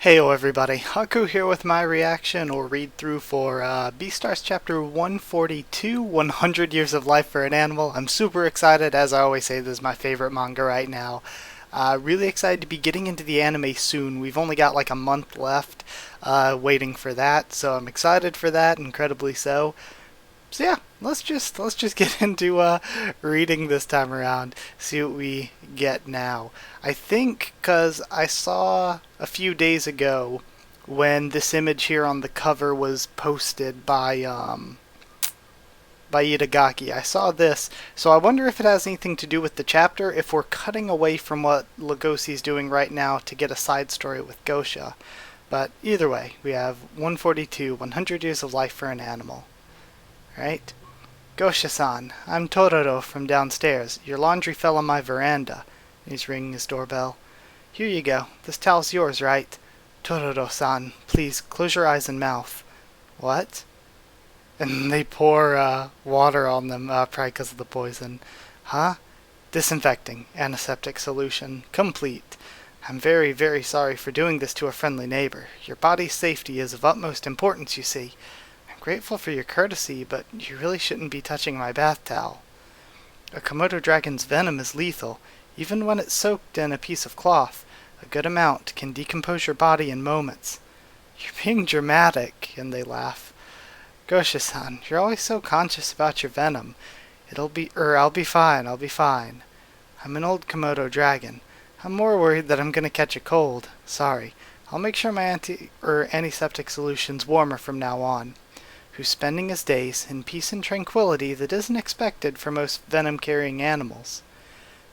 Heyo everybody, Haku here with my reaction or read through for Beastars chapter 142, 100 Years of Life for an Animal. I'm super excited, as I always say, this is my favorite manga right now. Really excited to be getting into the anime soon. We've only got like a month left waiting for that, so I'm excited for that, incredibly so. So yeah, let's just get into reading this time around. See what we get now. I think because I saw a few days ago when this image here on the cover was posted by Itagaki. I saw this, so I wonder if it has anything to do with the chapter. If we're cutting away from what Legosi's doing right now to get a side story with Gosha. But either way, we have 142, 100 Years of Life for an Animal. Right? Gosha-san, I'm Tororo from downstairs. Your laundry fell on my veranda. He's ringing his doorbell. Here you go. This towel's yours, right? Tororo-san, please close your eyes and mouth. What? And they pour water on them, probably because of the poison. Huh? Disinfecting. Antiseptic solution. Complete. I'm very, very sorry for doing this to a friendly neighbor. Your body's safety is of utmost importance, you see. Grateful for your courtesy, but you really shouldn't be touching my bath towel. A Komodo dragon's venom is lethal, even when it's soaked in a piece of cloth. A good amount can decompose your body in moments. You're being dramatic, and they laugh. Gosha-san, you're always so conscious about your venom. I'll be fine, I'll be fine. I'm an old Komodo dragon. I'm more worried that I'm gonna catch a cold. Sorry. I'll make sure my antiseptic solution's warmer from now on. Who's spending his days in peace and tranquility that isn't expected for most venom-carrying animals.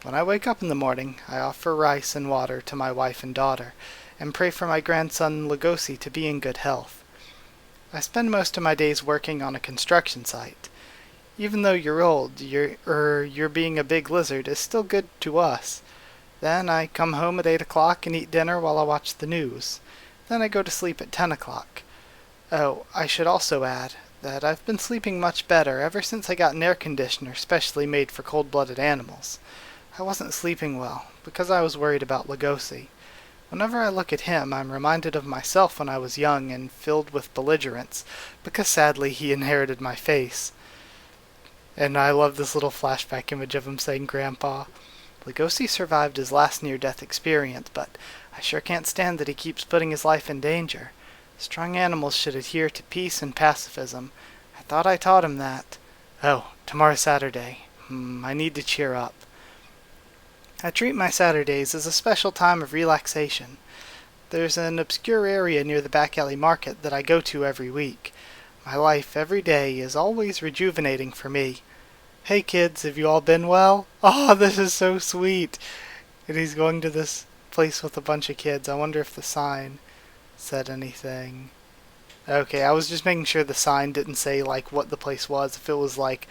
When I wake up in the morning, I offer rice and water to my wife and daughter, and pray for my grandson Legosi to be in good health. I spend most of my days working on a construction site. Even though you're old, your being a big lizard is still good to us. Then I come home at 8 o'clock and eat dinner while I watch the news. Then I go to sleep at 10 o'clock. Oh, I should also add that I've been sleeping much better ever since I got an air conditioner specially made for cold-blooded animals. I wasn't sleeping well, because I was worried about Legosi. Whenever I look at him, I'm reminded of myself when I was young and filled with belligerence, because sadly he inherited my face. And I love this little flashback image of him saying Grandpa. Legosi survived his last near-death experience, but I sure can't stand that he keeps putting his life in danger. Strong animals should adhere to peace and pacifism. I thought I taught him that. Oh, tomorrow's Saturday. I need to cheer up. I treat my Saturdays as a special time of relaxation. There's an obscure area near the back alley market that I go to every week. My life every day is always rejuvenating for me. Hey kids, have you all been well? Oh, this is so sweet. And he's going to this place with a bunch of kids. I wonder if the sign said anything. Okay, I was just making sure the sign didn't say like what the place was, if it was like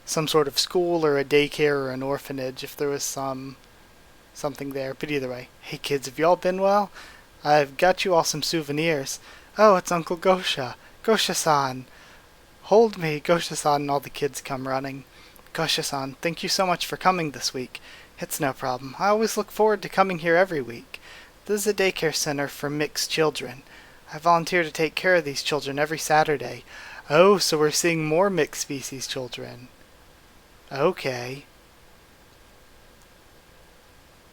some sort of school or a daycare or an orphanage, if there was something there. But either way, hey kids, have you all been well? I've got you all some souvenirs. Oh, it's Uncle Gosha. Gosha-san. Hold me, Gosha-san, and all the kids come running. Gosha-san, thank you so much for coming this week. It's no problem. I always look forward to coming here every week. This is a daycare center for mixed children. I volunteer to take care of these children every Saturday. Oh, so we're seeing more mixed species children. Okay.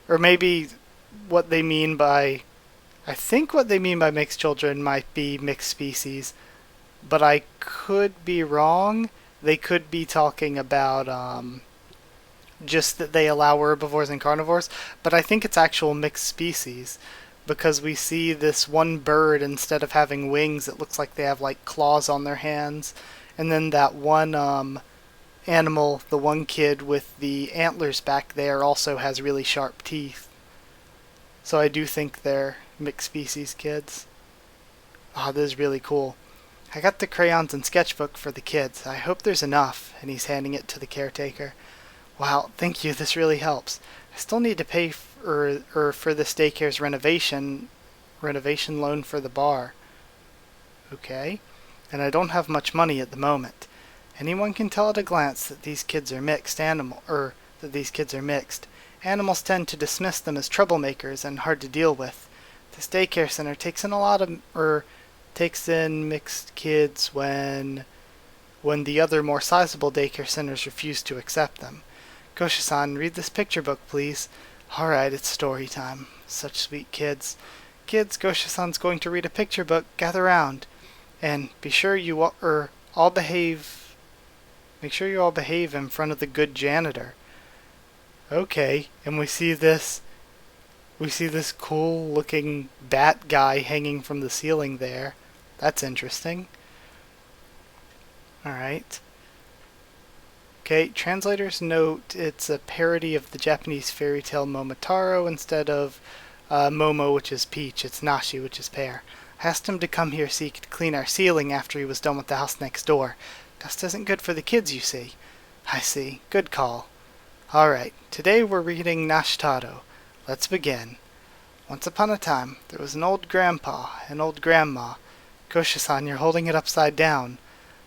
Or maybe what they mean by... I think what they mean by mixed children might be mixed species, but I could be wrong. They could be talking about just that they allow herbivores and carnivores, but I think it's actual mixed species, because we see this one bird, instead of having wings, it looks like they have like claws on their hands, and then that one animal, the one kid with the antlers back there, also has really sharp teeth. So I do think they're mixed species kids. Ah, this is really cool. I got the crayons and sketchbook for the kids. I hope there's enough, and he's handing it to the caretaker. Wow, thank you, this really helps. I still need to pay for this daycare's renovation loan for the bar. Okay. And I don't have much money at the moment. Anyone can tell at a glance that these kids are mixed. Animals tend to dismiss them as troublemakers and hard to deal with. This daycare center takes in mixed kids when the other more sizable daycare centers refuse to accept them. Gosha-san, read this picture book, please. Alright, it's story time. Such sweet kids. Kids, Gosha-san's going to read a picture book. Gather round. And be sure you all behave. Make sure you all behave in front of the good janitor. Okay, and we see this cool looking bat guy hanging from the ceiling there. That's interesting. Alright. Okay, translators note it's a parody of the Japanese fairy tale Momotaro instead of Momo, which is peach. It's Nashi, which is pear. I asked him to come here so he could clean our ceiling after he was done with the house next door. Dust isn't good for the kids, you see. I see. Good call. Alright, today we're reading Nashitaro. Let's begin. Once upon a time, there was an old grandpa, an old grandma. Gosha-san, you're holding it upside down.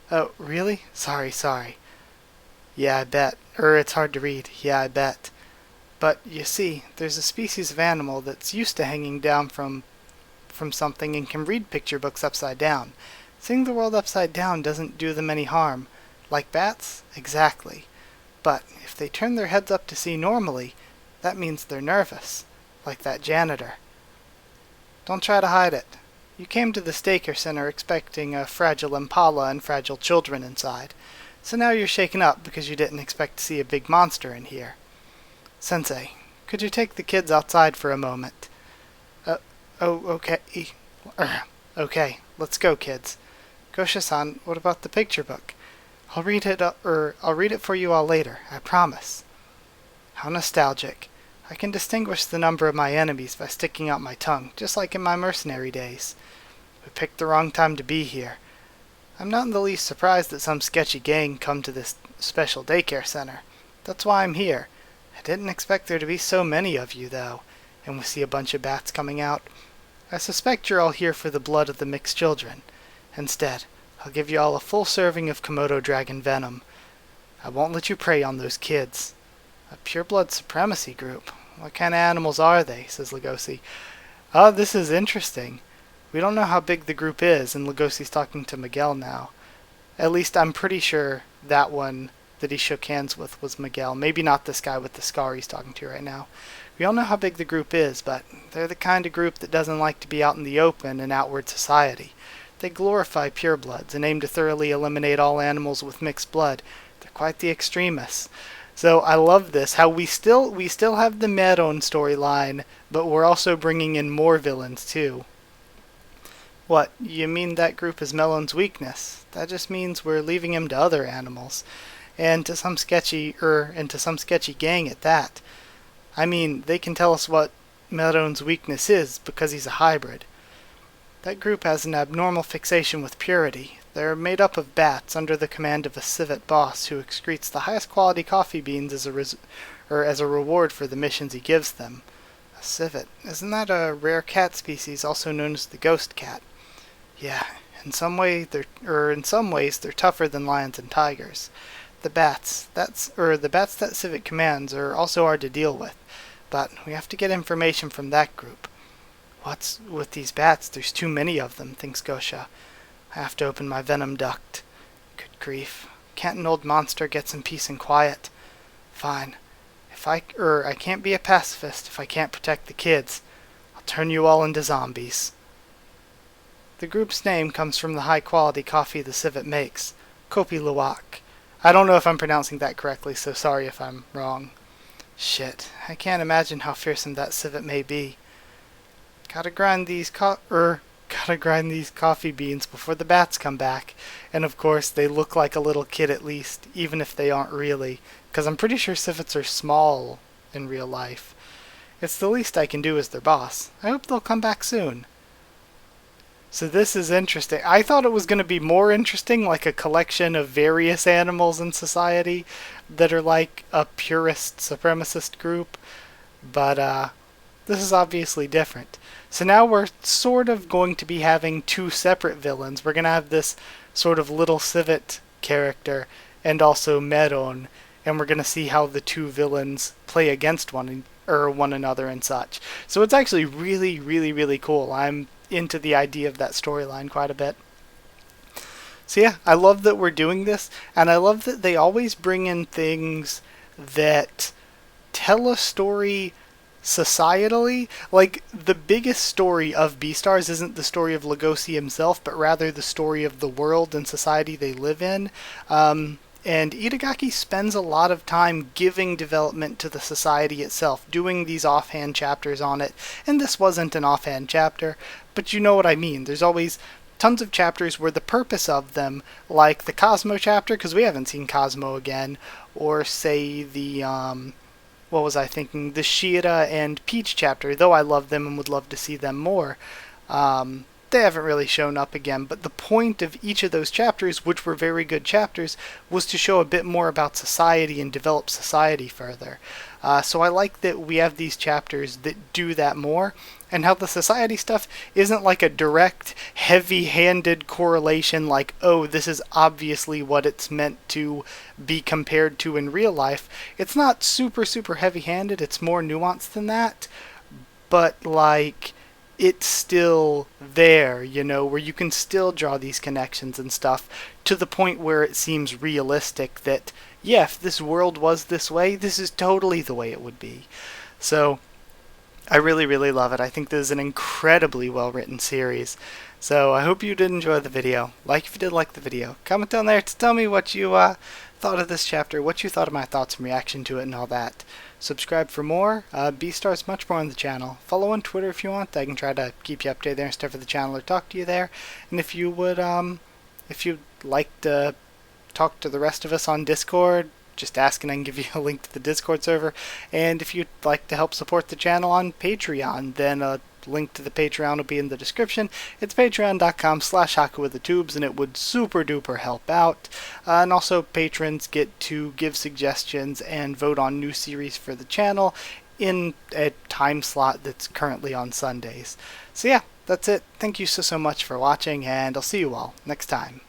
Oh, really? Sorry. Yeah, I bet. It's hard to read. Yeah, I bet. But, you see, there's a species of animal that's used to hanging down from something and can read picture books upside down. Seeing the world upside down doesn't do them any harm. Like bats? Exactly. But, if they turn their heads up to see normally, that means they're nervous. Like that janitor. Don't try to hide it. You came to the daycare center expecting a fragile impala and fragile children inside. So now you're shaken up because you didn't expect to see a big monster in here. Sensei, could you take the kids outside for a moment? Okay. Okay, let's go, kids. Gosha-san, what about the picture book? I'll read it for you all later, I promise. How nostalgic. I can distinguish the number of my enemies by sticking out my tongue, just like in my mercenary days. We picked the wrong time to be here. I'm not in the least surprised that some sketchy gang come to this special daycare center. That's why I'm here. I didn't expect there to be so many of you, though, and we see a bunch of bats coming out. I suspect you're all here for the blood of the mixed children. Instead, I'll give you all a full serving of Komodo dragon venom. I won't let you prey on those kids. A pureblood supremacy group. What kind of animals are they? Says Lugosi. Oh, this is interesting. We don't know how big the group is, and Lugosi's talking to Miguel now. At least I'm pretty sure that one that he shook hands with was Miguel. Maybe not this guy with the scar he's talking to right now. We all know how big the group is, but they're the kind of group that doesn't like to be out in the open in outward society. They glorify purebloods and aim to thoroughly eliminate all animals with mixed blood. They're quite the extremists. So I love this, how we still have the Meron storyline, but we're also bringing in more villains too. What, you mean that group is Melon's weakness? That just means we're leaving him to other animals, and to some sketchy gang at that. I mean, they can tell us what Melon's weakness is because he's a hybrid. That group has an abnormal fixation with purity. They're made up of bats under the command of a civet boss who excretes the highest quality coffee beans as a reward for the missions he gives them. A civet, isn't that a rare cat species also known as the ghost cat? Yeah, in some ways they're tougher than lions and tigers. The bats that civet commands are also hard to deal with, but we have to get information from that group. What's with these bats? There's too many of them, thinks Gosha. I have to open my venom duct. Good grief. Can't an old monster get some peace and quiet? Fine. I can't be a pacifist if I can't protect the kids. I'll turn you all into zombies. The group's name comes from the high-quality coffee the civet makes, Kopi Luwak. I don't know if I'm pronouncing that correctly, so sorry if I'm wrong. Shit, I can't imagine how fearsome that civet may be. Gotta grind these coffee beans before the bats come back. And of course, they look like a little kid at least, even if they aren't really, because I'm pretty sure civets are small in real life. It's the least I can do as their boss. I hope they'll come back soon. So this is interesting. I thought it was going to be more interesting, like a collection of various animals in society that are like a purist supremacist group. But this is obviously different. So now we're sort of going to be having two separate villains. We're going to have this sort of little civet character and also Meron. And we're going to see how the two villains play against one one another and such. So it's actually really, really, really cool. I'm into the idea of that storyline quite a bit. So yeah, I love that we're doing this, and I love that they always bring in things that tell a story societally. Like, the biggest story of Beastars isn't the story of Legoshi himself, but rather the story of the world and society they live in. And Itagaki spends a lot of time giving development to the society itself, doing these offhand chapters on it. And this wasn't an offhand chapter, but you know what I mean. There's always tons of chapters where the purpose of them, like the Cosmo chapter, because we haven't seen Cosmo again, or say the, what was I thinking, the Shira and Peach chapter, though I love them and would love to see them more. They haven't really shown up again, but the point of each of those chapters, which were very good chapters, was to show a bit more about society and develop society further. So I like that we have these chapters that do that more, and how the society stuff isn't like a direct, heavy-handed correlation like, oh, this is obviously what it's meant to be compared to in real life. It's not super, super heavy-handed, it's more nuanced than that, but like, it's still there, you know, where you can still draw these connections and stuff to the point where it seems realistic that, yeah, if this world was this way, this is totally the way it would be. So, I really, really love it. I think this is an incredibly well-written series. So, I hope you did enjoy the video. Like if you did like the video. Comment down there to tell me what you thought of this chapter, what you thought of my thoughts and reaction to it and all that. Subscribe for more. Beastars much more on the channel. Follow on Twitter if you want. I can try to keep you updated there and stuff for the channel or talk to you there. And if you would, if you'd like to talk to the rest of us on Discord, just ask and I can give you a link to the Discord server. And if you'd like to help support the channel on Patreon, then a link to the Patreon will be in the description. It's patreon.com/HakuWithTheTubes, and it would super duper help out. And also patrons get to give suggestions and vote on new series for the channel in a time slot that's currently on Sundays. So yeah, that's it. Thank you so much for watching, and I'll see you all next time.